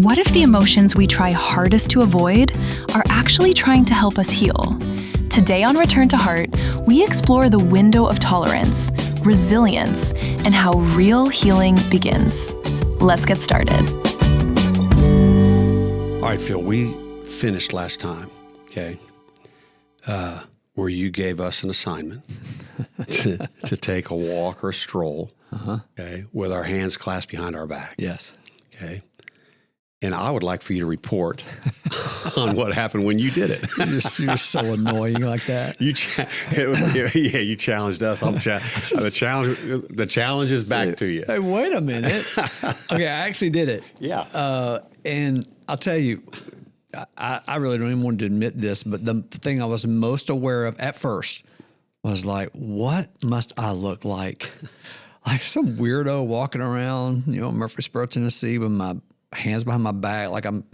What if the emotions we try hardest to avoid are actually trying to help us heal? Today on Return to Heart, we explore the window of tolerance, resilience, and how real healing begins. Let's get started. All right, Phil, we finished last time, okay, where you gave us an assignment to take a walk or a stroll, okay, with our hands clasped behind our back. Yes. Okay. And I would like for you to report on what happened when you did it. You're so annoying like that. You challenged us. The challenge is back to you. Hey, wait a minute. Okay, I actually did it. Yeah. And I'll tell you, I really don't even want to admit this, but the thing I was most aware of at first was like, what must I look like? Like some weirdo walking around, Murfreesboro, Tennessee with my hands behind my back, like I'm,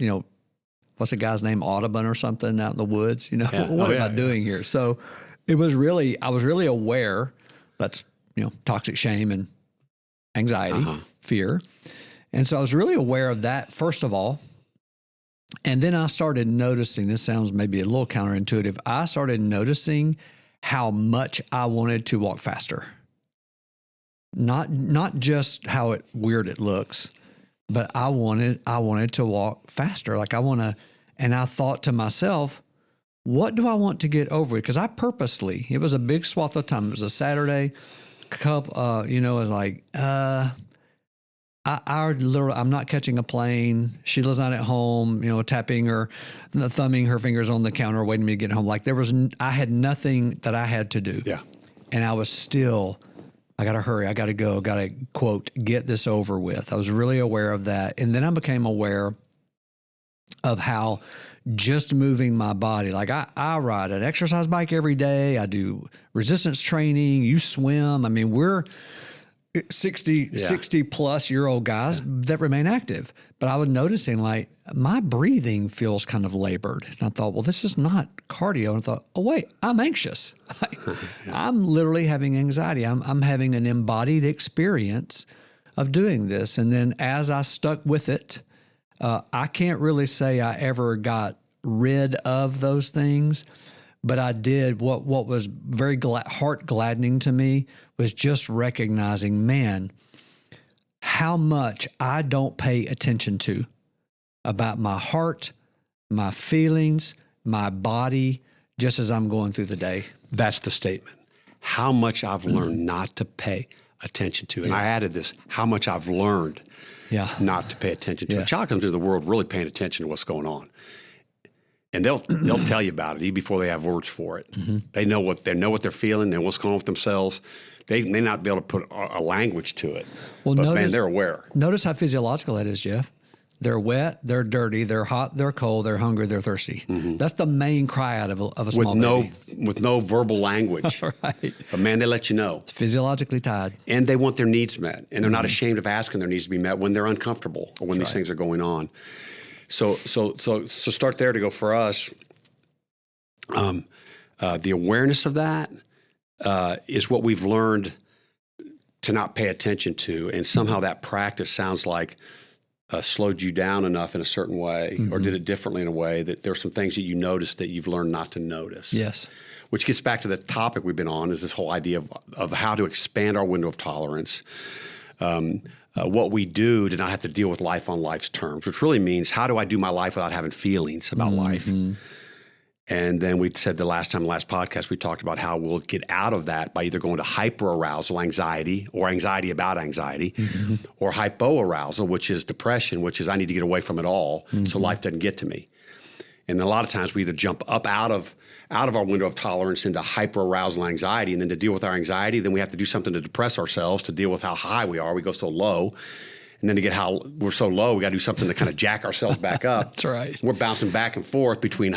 what's the guy's name, Audubon or something out in the woods, Yeah. What am I doing here? So I was really aware that's, toxic shame and anxiety, fear. And so I was really aware of that, first of all. And then I started noticing, this sounds maybe a little counterintuitive, I started noticing how much I wanted to walk faster. Not just how weird it looks, but I wanted to walk faster. Like and I thought to myself, what do I want to get over? Because I purposely, it was a big swath of time. It was a Saturday, it was like, I'm not catching a plane. Sheila's not at home, tapping or thumbing her fingers on the counter, waiting for me to get home. Like I had nothing that I had to do. Yeah. And I was still, I got to hurry. I got to go. Got to, quote, get this over with. I was really aware of that. And then I became aware of how just moving my body, like I ride an exercise bike every day. I do resistance training. You swim. I mean, we're 60 plus year old guys that remain active. But I was noticing like my breathing feels kind of labored. And I thought, well, this is not cardio. And I thought, oh, wait, I'm anxious. I'm literally having anxiety. I'm having an embodied experience of doing this. And then as I stuck with it, I can't really say I ever got rid of those things, but I did. What was very heart gladdening to me was just recognizing, man, how much I don't pay attention to about my heart, my feelings, my body, just as I'm going through the day. That's the statement. How much I've learned not to pay attention to. And I added this, how much I've learned not to pay attention to. A child comes into the world really paying attention to what's going on. And they'll tell you about it even before they have words for it. Mm-hmm. They know what they're feeling and what's going on with themselves. They may not be able to put a language to it. Well, but they're aware. Notice how physiological that is, Jeff. They're wet, they're dirty, they're hot, they're cold, they're hungry, they're thirsty. Mm-hmm. That's the main cry out of a small baby. With no verbal language. Right. But man, they let you know. It's physiologically tied. And they want their needs met. And they're not ashamed of asking their needs to be met when they're uncomfortable or when these things are going on. So start there to go for us. The awareness of that is what we've learned to not pay attention to. And somehow that practice sounds like slowed you down enough in a certain way or did it differently in a way that there's some things that you noticed that you've learned not to notice. Yes. Which gets back to the topic we've been on is this whole idea of how to expand our window of tolerance. What we do to not have to deal with life on life's terms, which really means how do I do my life without having feelings about life? And then we said last podcast, we talked about how we'll get out of that by either going to hyperarousal anxiety or anxiety about anxiety or hypoarousal, which is depression, which is I need to get away from it all so life doesn't get to me. And a lot of times we either jump up out of our window of tolerance into hyperarousal anxiety, and then to deal with our anxiety, then we have to do something to depress ourselves to deal with how high we are. We go so low. And then to get how we're so low, we got to do something to kind of jack ourselves back up. That's right. We're bouncing back and forth between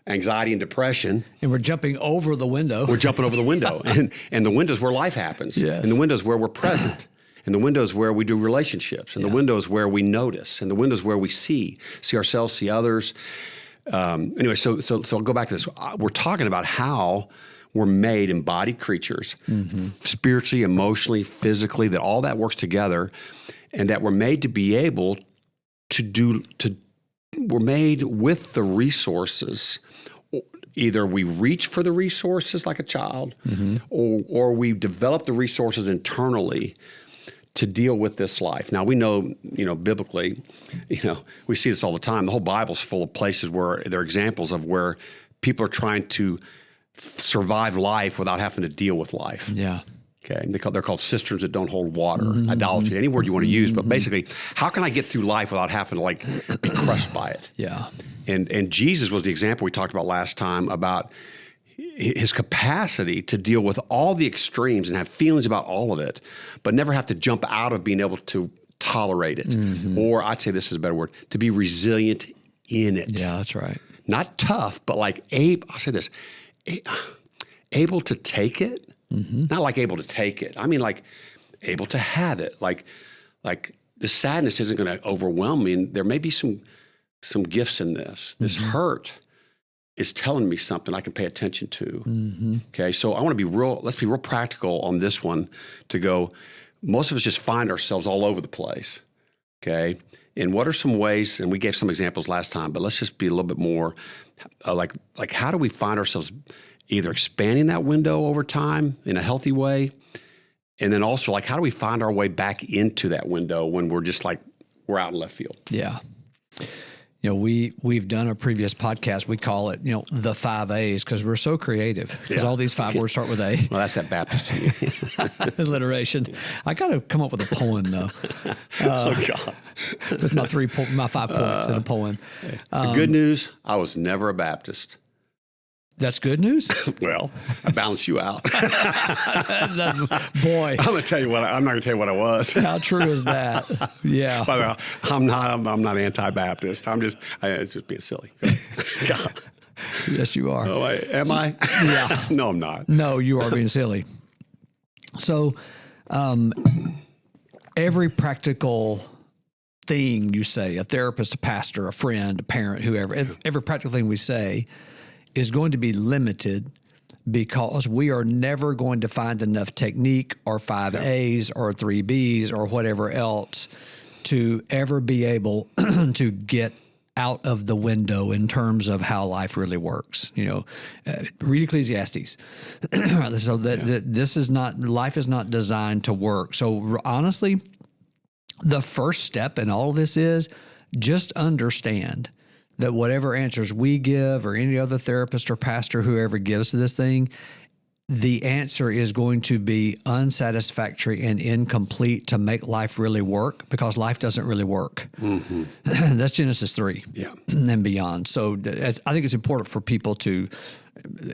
anxiety and depression. And we're jumping over the window. We're jumping over the window. And the window's where life happens. Yes. And the window's where we're present. And the window's where we do relationships. And the window's where we notice. And the window's where we see ourselves, see others. Anyway, so I'll go back to this. We're talking about how we're made embodied creatures, spiritually, emotionally, physically, that all that works together, and that we're made to be able we're made with the resources. Either we reach for the resources like a child, or we develop the resources internally to deal with this life. Now we know, biblically, we see this all the time. The whole Bible's full of places where there are examples of where people are trying to survive life without having to deal with life. Yeah. Okay. They're called cisterns that don't hold water, idolatry, any word you want to use. But basically, how can I get through life without having to be crushed by it? Yeah. And Jesus was the example we talked about last time about his capacity to deal with all the extremes and have feelings about all of it, but never have to jump out of being able to tolerate it. Or I'd say this is a better word, to be resilient in it. Yeah, that's right. Not tough, but like I'll say this, able to take it. Not like able to take it. I mean, like able to have it. Like the sadness isn't going to overwhelm me. And there may be some gifts in this. This hurt is telling me something I can pay attention to. Okay, so I want to let's be real practical on this one to go, most of us just find ourselves all over the place. Okay, and what are some ways, and we gave some examples last time, but let's just be a little bit more like how do we find ourselves either expanding that window over time in a healthy way, and then also like how do we find our way back into that window when we're just like we're out in left field? Yeah. We've done a previous podcast. We call it, the 5 A's because we're so creative. Because all these 5 words start with A. Well, that's that Baptist alliteration. I got to come up with a poem though. Oh God! With my 5 points in a poem. The good news: I was never a Baptist. That's good news? Well, I balanced you out. Boy. I'm going to tell you I'm not going to tell you what I was. How true is that? Yeah. By the way, I'm not anti-Baptist. It's just being silly. God. Yes, you are. Oh, am I? Yeah. No, I'm not. No, you are being silly. So, every practical thing you say, a therapist, a pastor, a friend, a parent, whoever, every practical thing we say is going to be limited because we are never going to find enough technique or 5 A's or 3 B's or whatever else to ever be able to get out of the window in terms of how life really works. Read Ecclesiastes. So life is not designed to work. So honestly, the first step in all of this is just understand that whatever answers we give or any other therapist or pastor, whoever gives to this thing, the answer is going to be unsatisfactory and incomplete to make life really work because life doesn't really work. That's Genesis 3 and beyond. So I think it's important for people to,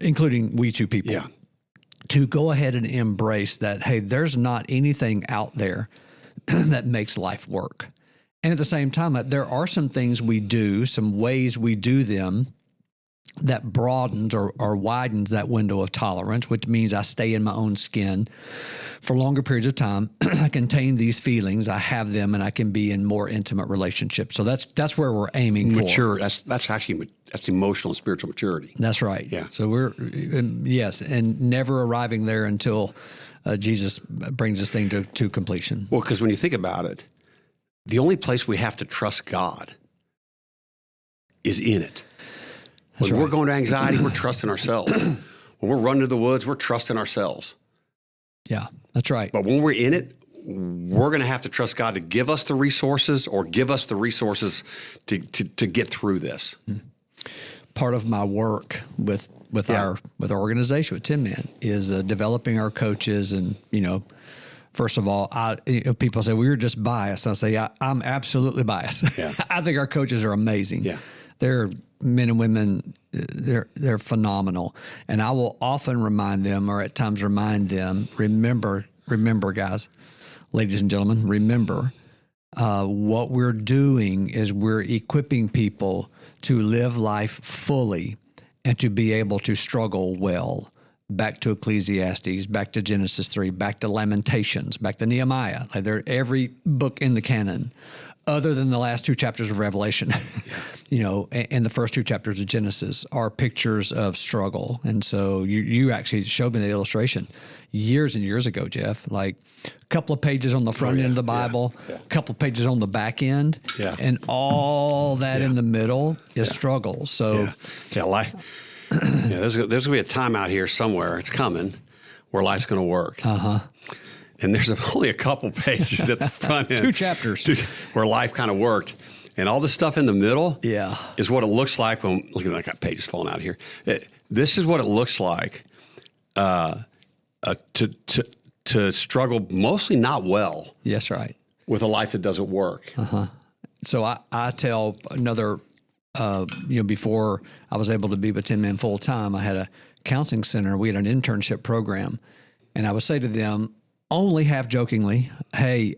including we two people, to go ahead and embrace that, hey, there's not anything out there that makes life work. And at the same time, there are some things we do, some ways we do them that broadens or widens that window of tolerance, which means I stay in my own skin for longer periods of time. I contain these feelings, I have them, and I can be in more intimate relationships. So that's where we're aiming for. That's emotional and spiritual maturity. That's right. Yeah. So and never arriving there until Jesus brings this thing to completion. Well, because when you think about it, the only place we have to trust God is in it. When we're going to anxiety, we're trusting ourselves. When we're running to the woods, we're trusting ourselves. Yeah, that's right. But when we're in it, we're going to have to trust God to give us the resources or give us the resources to get through this. Part of my work with our organization, with Tin Man, is developing our coaches and, first of all, people say, well, you're just biased. I say, I'm absolutely biased. Yeah. I think our coaches are amazing. Yeah. They're men and women, they're phenomenal. And I will often remind them, or at times remind them, remember, guys, ladies and gentlemen, remember, what we're doing is we're equipping people to live life fully and to be able to struggle well back to Ecclesiastes, back to Genesis 3, back to Lamentations, back to Nehemiah. Like they're every book in the canon, other than the last 2 chapters of Revelation, and the first 2 chapters of Genesis are pictures of struggle. And so you actually showed me that illustration years and years ago, Jeff, like a couple of pages on the front end of the Bible, a couple of pages on the back end, and all that in the middle is struggle. So there's going to be a time out here somewhere, it's coming, where life's going to work. And there's only a couple pages at the front end. 2 chapters. Where life kind of worked. And all the stuff in the middle is what it looks like when, look at that, I got pages falling out of here. This is what it looks like to struggle mostly not well. Yes, right. With a life that doesn't work. So I tell another, before I was able to be with 10 Men full time, I had a counseling center. We had an internship program. And I would say to them, only half jokingly, hey,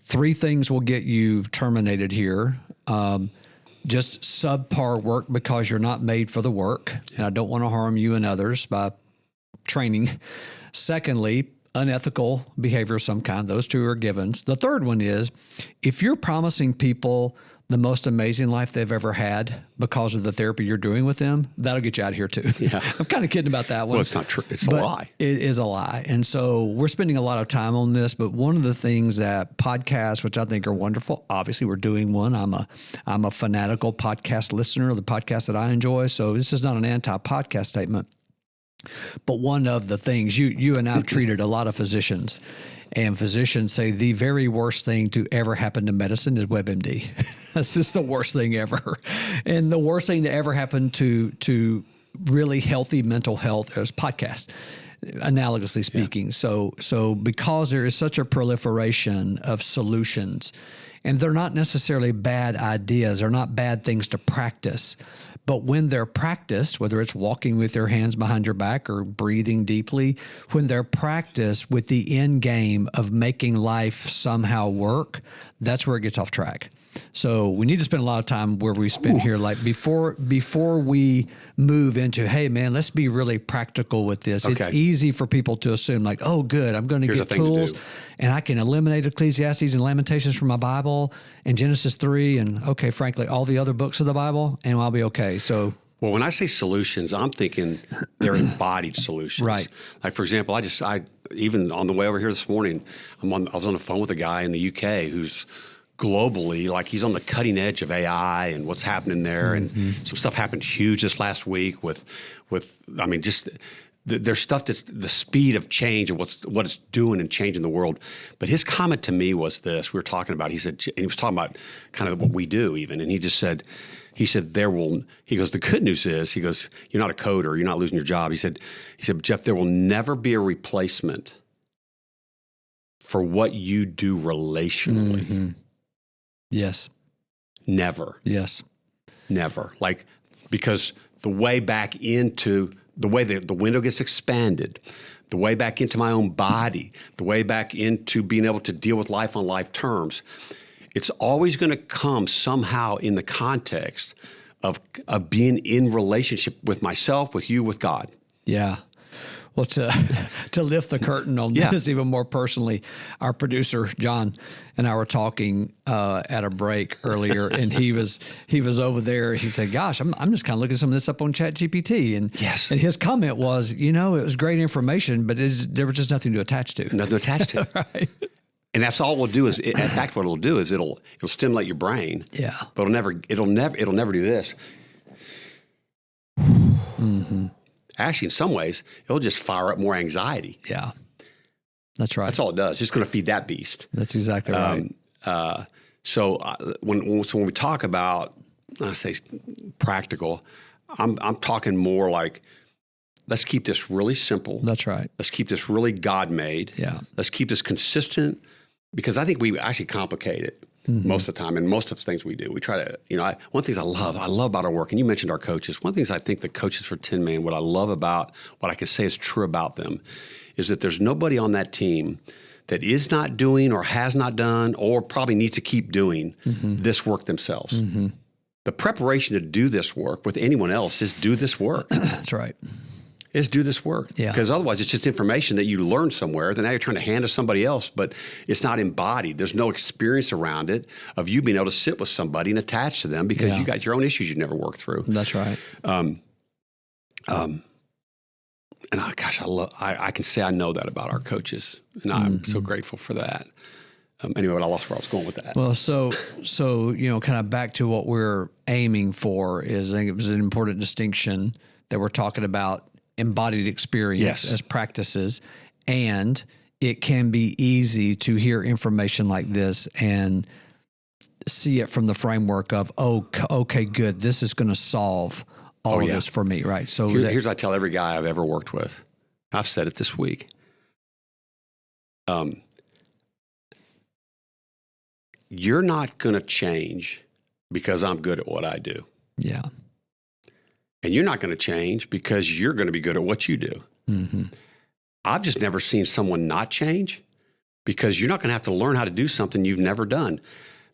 3 things will get you terminated here. Just subpar work because you're not made for the work. And I don't want to harm you and others by training. Secondly, unethical behavior of some kind. Those 2 are givens. The third one is if you're promising people the most amazing life they've ever had because of the therapy you're doing with them, that'll get you out of here too. Yeah. I'm kind of kidding about that one. Well, it's not true. It's a lie. It is a lie. And so we're spending a lot of time on this, but one of the things that podcasts, which I think are wonderful, obviously we're doing one. I'm a fanatical podcast listener of the podcast that I enjoy. So this is not an anti-podcast statement. But one of the things you and I have treated a lot of physicians, and physicians say the very worst thing to ever happen to medicine is WebMD. That's just the worst thing ever. And the worst thing to ever happen to really healthy mental health is podcast, analogously speaking. So because there is such a proliferation of solutions, and they're not necessarily bad ideas, they're not bad things to practice. But when they're practiced, whether it's walking with your hands behind your back or breathing deeply, when they're practiced with the end game of making life somehow work, that's where it gets off track. So we need to spend a lot of time where we spend here, like before we move into, hey man, let's be really practical with this. Okay. It's easy for people to assume like, oh good, I'm going to get tools and I can eliminate Ecclesiastes and Lamentations from my Bible and Genesis 3 and frankly, all the other books of the Bible and I'll be okay. So well, when I say solutions, I'm thinking they're embodied solutions. Right. Like for example, I even on the way over here this morning, I was on the phone with a guy in the UK who's globally, like he's on the cutting edge of AI and what's happening there. And some stuff happened huge this last week with I mean, just there's stuff that's the speed of change and what it's doing and changing the world. But his comment to me was this, we were talking about, he said, and he was talking about kind of what we do even. And he said, the good news is, he goes, you're not a coder, you're not losing your job. He said, Jeff, there will never be a replacement for what you do relationally. Yes. Never. Yes. Never. Like, because the way back into, the way the window gets expanded, the way back into my own body, the way back into being able to deal with life on life terms, it's always going to come somehow in the context of being in relationship with myself, with you, with God. Yeah. Well, to lift the curtain on this even more personally, our producer John and I were talking at a break earlier, and he was over there. He said, "Gosh, I'm just kind of looking some of this up on ChatGPT," and and his comment was, it was great information, but there was just nothing to attach to. Nothing to attach to. Right. And that's all we'll do is, in fact, what it'll do is it'll stimulate your brain. Yeah. But it'll never do this. Actually, in some ways, it'll just fire up more anxiety. Yeah, that's right. That's all it does. It's just going to feed that beast. That's exactly right. So when we talk about, I say practical, I'm talking more like, let's keep this really simple. That's right. Let's keep this really God-made. Yeah. Let's keep this consistent, because I think we actually complicate it. Most of the time, and most of the things we do, we try to, one of the things I love about our work, and you mentioned our coaches, one of the things I think the coaches for 10 Man, what I love about, what I can say is true about them, is that there's nobody on that team that is not doing or has not done or probably needs to keep doing this work themselves. The preparation to do this work with anyone else is do this work. That's right. is do this work. Yeah. Because otherwise it's just information that you learned somewhere that now you're trying to hand to somebody else, but it's not embodied. There's no experience around it of you being able to sit with somebody and attach to them because you got your own issues you never worked through. That's right. And I can say I know that about our coaches, and I'm so grateful for that. Anyway, but I lost where I was going with that. Well, so kind of back to what we're aiming for is, I think it was an important distinction that we're talking about embodied experience as practices, and it can be easy to hear information like this and see it from the framework of, okay, good, this is going to solve all of this for me, right? So here's what I tell every guy I've ever worked with. I've said it this week. You're not going to change because I'm good at what I do. Yeah. And you're not going to change because you're going to be good at what you do. Mm-hmm. I've just never seen someone not change because you're not going to have to learn how to do something you've never done.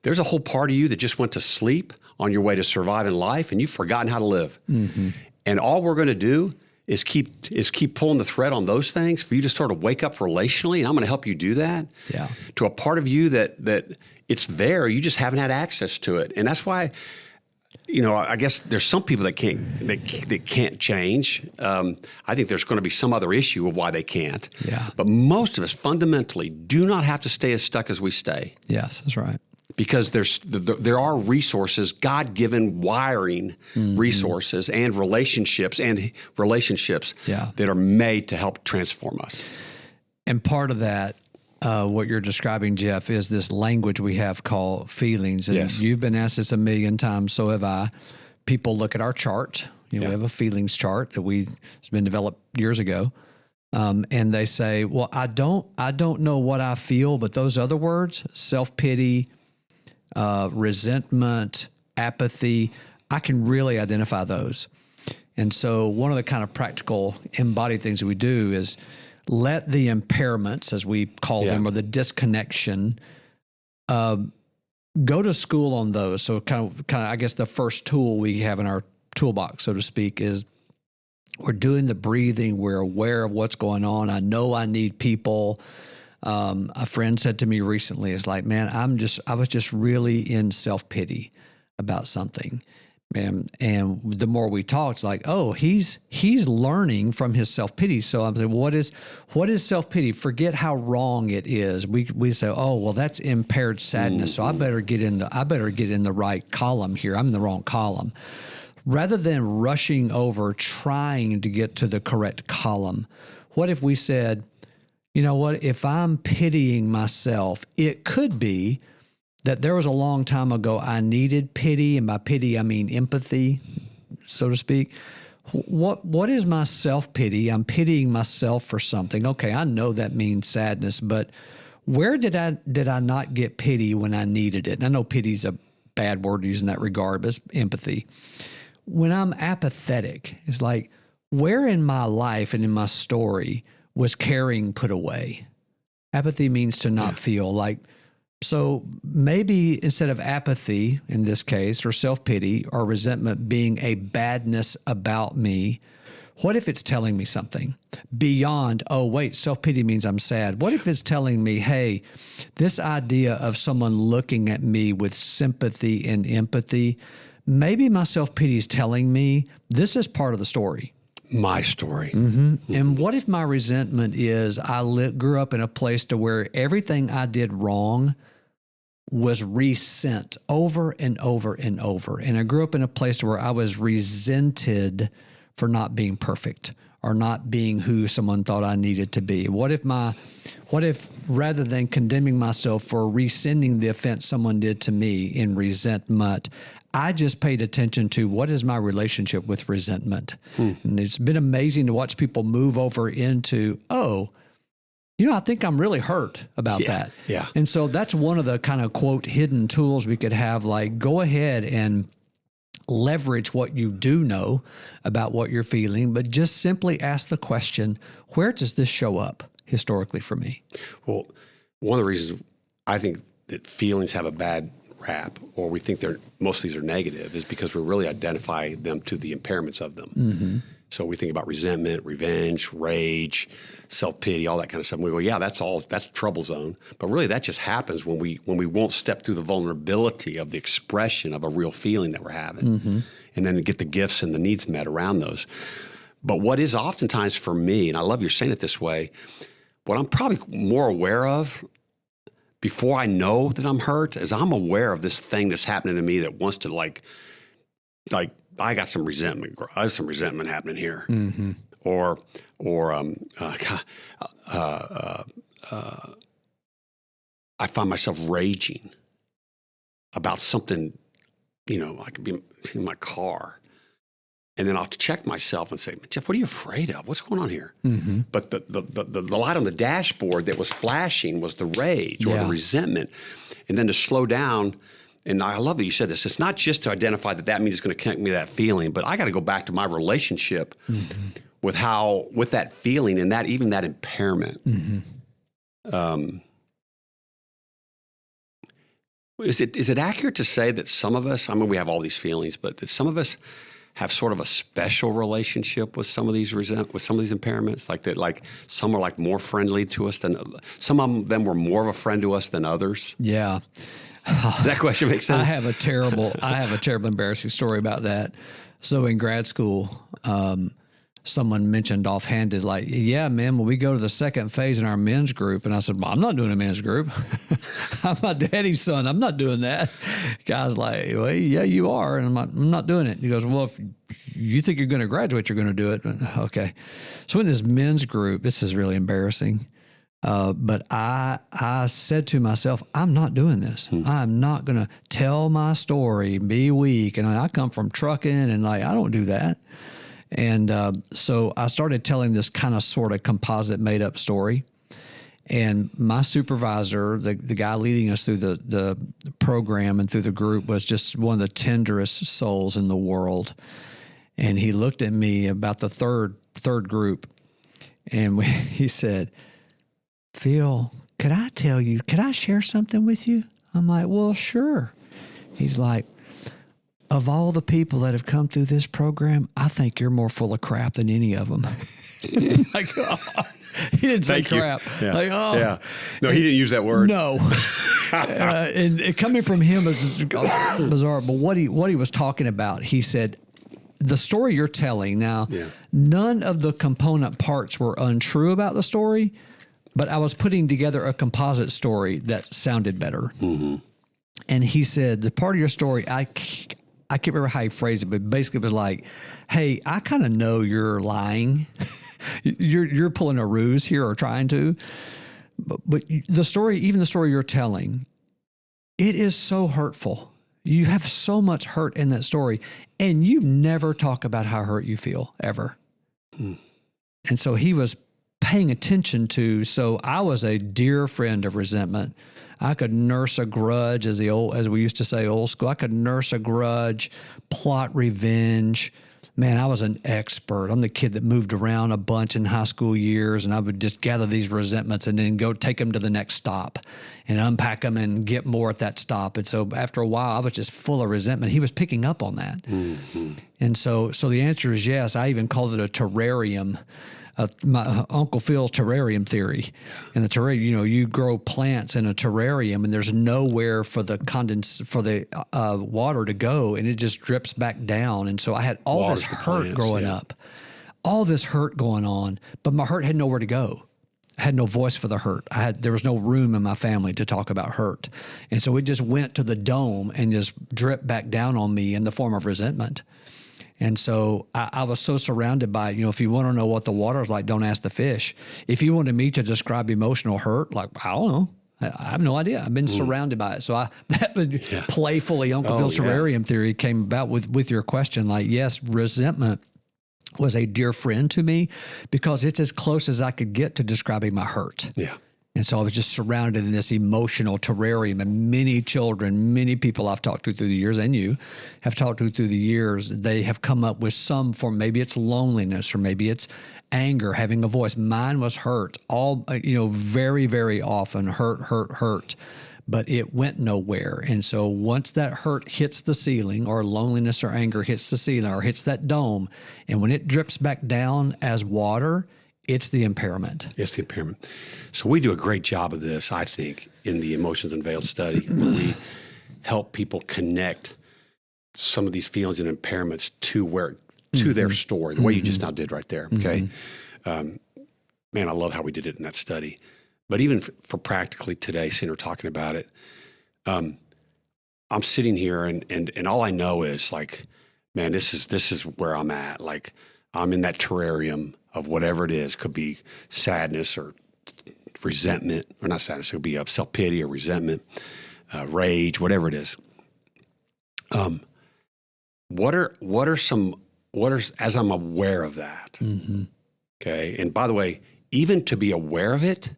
There's a whole part of you that just went to sleep on your way to surviving life, and you've forgotten how to live. Mm-hmm. And all we're going to do is keep pulling the thread on those things for you to sort of wake up relationally, and I'm going to help you do that to a part of you that it's there. You just haven't had access to it, and that's why. I guess there's some people that can't change. I think there's going to be some other issue of why they can't. Yeah. But most of us fundamentally do not have to stay as stuck as we stay. Yes, that's right. Because there are resources, God-given wiring resources and relationships that are made to help transform us. And part of that, what you're describing, Jeff, is this language we have called feelings. And you've been asked this a million times, so have I. People look at our chart. We have a feelings chart that it's been developed years ago. And they say, well, I don't know what I feel, but those other words, self-pity, resentment, apathy, I can really identify those. And so one of the kind of practical embodied things that we do is let the impairments, as we call them, or the disconnection, go to school on those. So kind of, I guess the first tool we have in our toolbox, so to speak, is we're doing the breathing. We're aware of what's going on. I know I need people. A friend said to me recently, it's like, man, I was just really in self-pity about something. And the more we talk, it's like, oh, he's learning from his self-pity. So I'm saying, what is self-pity? Forget how wrong it is. We say, oh, well, that's impaired sadness. So I better get in the right column here. I'm in the wrong column. Rather than rushing over trying to get to the correct column, what if we said, you know what, if I'm pitying myself, it could be that there was a long time ago I needed pity, and by pity I mean empathy, so to speak. What is my self-pity? I'm pitying myself for something. Okay, I know that means sadness, but where did I not get pity when I needed it? And I know pity's a bad word to use in that regard, but it's empathy. When I'm apathetic, it's like, where in my life and in my story was caring put away? Apathy means to not feel like. So maybe instead of apathy in this case, or self-pity or resentment being a badness about me, what if it's telling me something beyond, oh, wait, self-pity means I'm sad. What if it's telling me, hey, this idea of someone looking at me with sympathy and empathy, maybe my self-pity is telling me this is part of the story. My story. Mm-hmm. And what if my resentment is grew up in a place to where everything I did wrong was resent over and over and over. And I grew up in a place where I was resented for not being perfect or not being who someone thought I needed to be. What if rather than condemning myself for rescinding the offense someone did to me in resentment, I just paid attention to what is my relationship with resentment. And it's been amazing to watch people move over into, I think I'm really hurt about that. Yeah. And so that's one of the kind of, quote, hidden tools we could have, like, go ahead and leverage what you do know about what you're feeling, but just simply ask the question, where does this show up historically for me? Well, one of the reasons I think that feelings have a bad rap, or we think most of these are negative, is because we really identify them to the impairments of them. Mm-hmm. So we think about resentment, revenge, rage, self-pity, all that kind of stuff. And we go, yeah, that's trouble zone. But really that just happens when we won't step through the vulnerability of the expression of a real feeling that we're having and then get the gifts and the needs met around those. But what is oftentimes for me, and I love you're saying it this way, what I'm probably more aware of before I know that I'm hurt is I'm aware of this thing that's happening to me that wants to like I got some resentment. There's some resentment happening here, or I find myself raging about something. I could be in my car, and then I'll have to check myself and say, Jeff, what are you afraid of? What's going on here? But the light on the dashboard that was flashing was the rage or the resentment, and then to slow down. And I love that you said this. It's not just to identify that means it's going to connect me to that feeling, but I got to go back to my relationship with that feeling and even that impairment. Is it accurate to say that some of us, I mean, we have all these feelings, but that some of us have sort of a special relationship with some of these impairments, like some are like more friendly to us than some of them were more of a friend to us than others? Yeah. Does that question make sense? I have a terrible embarrassing story about that. So in grad school, someone mentioned offhanded, like, yeah, man, when we go to the second phase in our men's group, and I said, well, I'm not doing a men's group. I'm my daddy's son. I'm not doing that. Guy's like, well, yeah, you are. And I'm not doing it. He goes, well, if you think you're going to graduate, you're going to do it. Okay. So in this men's group, this is really embarrassing. But I said to myself, I'm not doing this. I'm not going to tell my story, be weak. And I come from trucking and I don't do that. And so I started telling this kind of sort of composite made up story. And my supervisor, the guy leading us through the program and through the group, was just one of the tenderest souls in the world. And he looked at me about the third group and he said, Phil, could I share something with you? I'm like, well, sure. He's like, of all the people that have come through this program, I think you're more full of crap than any of them. Like, oh. He didn't say crap. Yeah. Like, oh. Yeah. No, he didn't use that word. No. And it coming from him is bizarre. But what he was talking about, he said, the story you're telling now, none of the component parts were untrue about the story, but I was putting together a composite story that sounded better. And he said, the part of your story, I can't remember how he phrased it, but basically it was like, hey, I kind of know you're lying. You're pulling a ruse here or trying to. But the story, even the story you're telling, it is so hurtful. You have so much hurt in that story, and you never talk about how hurt you feel, ever. And so he was paying attention to, so I was a dear friend of resentment. I could nurse a grudge, as we used to say, old school. I could nurse a grudge, plot revenge. Man, I was an expert. I'm the kid that moved around a bunch in high school years, and I would just gather these resentments and then go take them to the next stop and unpack them and get more at that stop. And so after a while, I was just full of resentment. He was picking up on that. And so the answer is yes. I even called it a terrarium. My Uncle Phil's terrarium theory. And the terrarium, you grow plants in a terrarium, and there's nowhere for the water to go, and it just drips back down. And so I had all this hurt growing up, all this hurt going on, but my hurt had nowhere to go. I had no voice for the hurt. There was no room in my family to talk about hurt, and so it just went to the dome and just dripped back down on me in the form of resentment. And so I was so surrounded by, if you want to know what the water is like, don't ask the fish. If you wanted me to describe emotional hurt, like, I don't know. I have no idea. I've been surrounded by it. So playfully, Uncle Phil's terrarium theory came about with your question. Like, yes, resentment was a dear friend to me because it's as close as I could get to describing my hurt. Yeah. And so I was just surrounded in this emotional terrarium, and many children, many people I've talked to through the years, and you have talked to through the years, they have come up with some form. Maybe it's loneliness, or maybe it's anger, having a voice. Mine was hurt. Very, very often hurt. but it went nowhere. And so once that hurt hits the ceiling, or loneliness or anger hits the ceiling or hits that dome, and when it drips back down as water, it's the impairment. It's the impairment. So we do a great job of this, I think, in the Emotions Unveiled study, where we help people connect some of these feelings and impairments to their story, the way you just now did right there. Okay. Man, I love how we did it in that study. But even for practically today, sitting here talking about it, I'm sitting here and all I know is like, man, this is where I'm at. Like, I'm in that terrarium of whatever it is. Could be sadness or resentment, or not sadness. It could be self-pity or resentment, rage, whatever it is. As I'm aware of that, okay. And by the way, even to be aware of it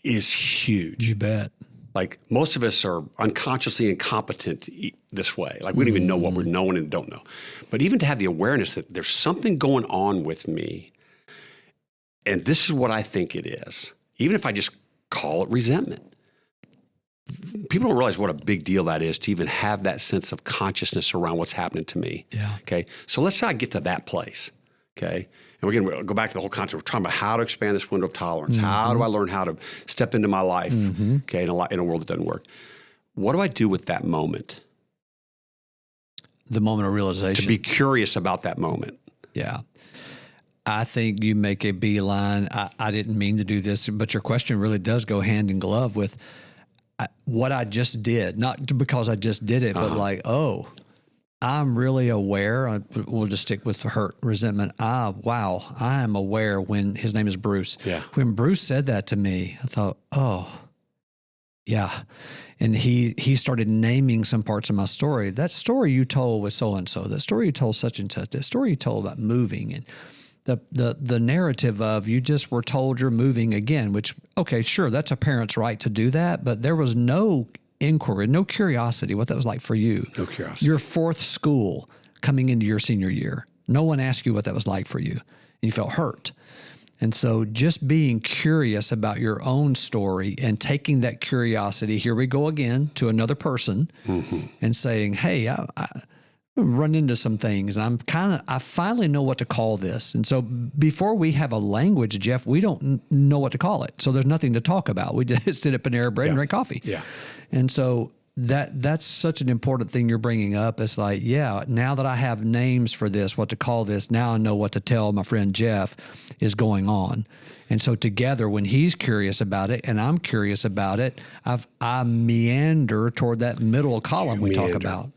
is huge. You bet. Like, most of us are unconsciously incompetent this way. Like, we don't even know what we're knowing and don't know. But even to have the awareness that there's something going on with me, and this is what I think it is, even if I just call it resentment. People don't realize what a big deal that is to even have that sense of consciousness around what's happening to me. Yeah. Okay. So let's say I get to that place. Okay. And we're going to go back to the whole concept. We're talking about how to expand this window of tolerance. How do I learn how to step into my life? Okay. In a world that doesn't work. What do I do with that moment? The moment of realization. To be curious about that moment. Yeah. I think you make a beeline. I didn't mean to do this, but your question really does go hand in glove with what I just did. Not because I just did it, but like, oh, I'm really aware. We'll just stick with hurt, resentment. Wow, I am aware when his name is Bruce. Yeah. When Bruce said that to me, I thought, oh, yeah. And he started naming some parts of my story. That story you told with so-and-so, that story you told such and such, that story you told about moving, and the narrative of you just were told you're moving again, which, okay, sure, that's a parent's right to do that, but there was no inquiry, no curiosity what that was like for you. No curiosity. Your fourth school coming into your senior year. No one asked you what that was like for you, and you felt hurt. And so just being curious about your own story and taking that curiosity, here we go again, to another person and saying, hey, I run into some things, and I finally know what to call this. And so before we have a language, Jeff, we don't know what to call it. So there's nothing to talk about. We just sit at Panera Bread and drink coffee. Yeah. And so that's such an important thing you're bringing up. It's like, yeah, now that I have names for this, what to call this, now I know what to tell my friend Jeff is going on. And so together, when he's curious about it and I'm curious about it, I meander toward that middle column we talk about.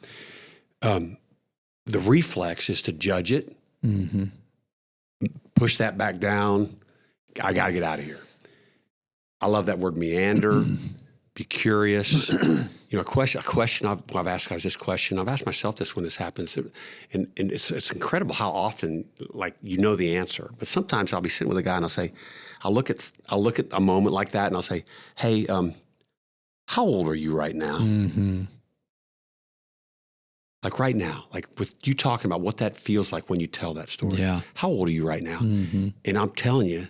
The reflex is to judge it, push that back down. I got to get out of here. I love that word, meander. Be curious. A question I've asked guys this question. I've asked myself this when this happens, and it's incredible how often, like, you know the answer. But sometimes I'll be sitting with a guy and I'll look at a moment like that and I'll say, hey, how old are you right now? Like right now, like with you talking about what that feels like when you tell that story. Yeah. How old are you right now? And I'm telling you,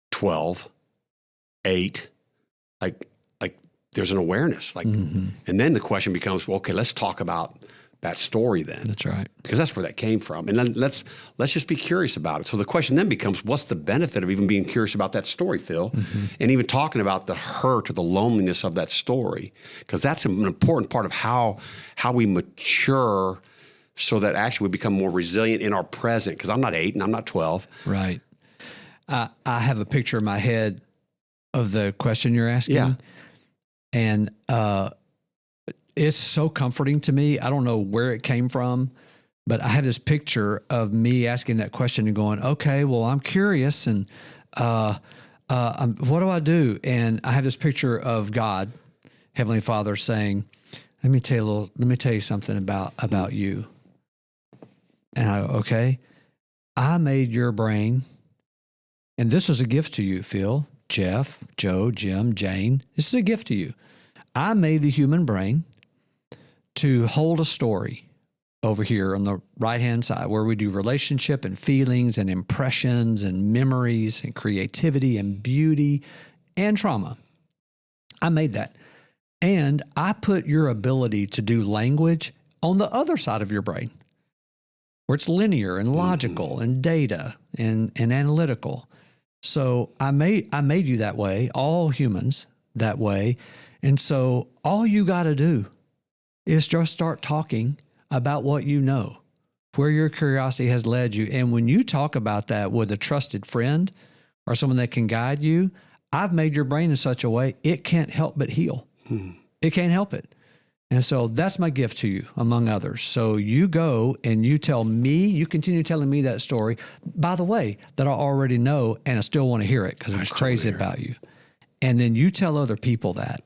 12, 8, like there's an awareness. Like, and then the question becomes, well, okay, let's talk about that story then. That's right. Because that's where that came from. And then let's just be curious about it. So the question then becomes, what's the benefit of even being curious about that story, Phil? And even talking about the hurt or the loneliness of that story. Because that's an important part of how we mature so that actually we become more resilient in our present. Because I'm not 8 and I'm not 12. Right. I have a picture in my head of the question you're asking. Yeah. And it's so comforting to me. I don't know where it came from, but I have this picture of me asking that question and going, okay, well, I'm curious, and what do I do? And I have this picture of God, Heavenly Father, saying, let me tell you something about you. And I go, okay, I made your brain, and this was a gift to you, Phil, Jeff, Joe, Jim, Jane. This is a gift to you. I made the human brain to hold a story over here on the right-hand side where we do relationship and feelings and impressions and memories and creativity and beauty and trauma. I made that. And I put your ability to do language on the other side of your brain, where it's linear and logical and data and analytical. So I made you that way, all humans that way. And so all you got to do is just start talking about what you know, where your curiosity has led you. And when you talk about that with a trusted friend or someone that can guide you, I've made your brain in such a way it can't help but heal. It can't help it. And so that's my gift to you, among others. So you go and you tell me, you continue telling me that story, by the way, that I already know and I still want to hear it because I'm crazy about you. And then you tell other people that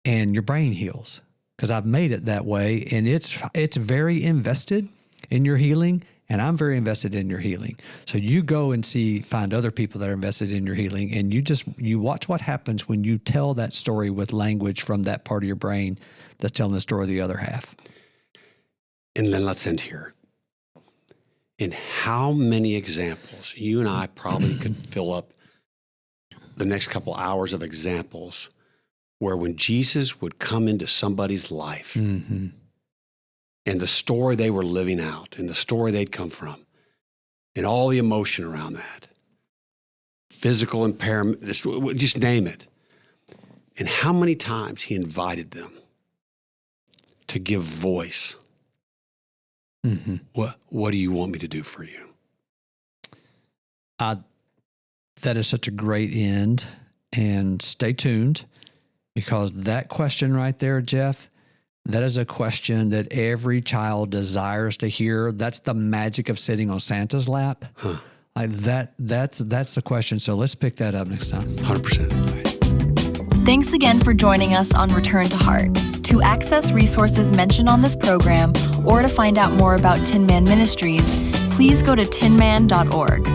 and your brain heals because I've made it that way. And it's very invested in your healing and I'm very invested in your healing. So you go and find other people that are invested in your healing and you watch what happens when you tell that story with language from that part of your brain that's telling the story of the other half. And then let's end here. In how many examples, you and I probably could fill up the next couple hours of examples where when Jesus would come into somebody's life and the story they were living out and the story they'd come from and all the emotion around that, physical impairment, just name it. And how many times he invited them to give voice. What do you want me to do for you? That is such a great end. And stay tuned because that question right there, Jeff, that is a question that every child desires to hear. That's the magic of sitting on Santa's lap. Like that's the question. So let's pick that up next time. 100%. Thanks again for joining us on Return to Heart. To access resources mentioned on this program or to find out more about Tin Man Ministries, please go to tinman.org.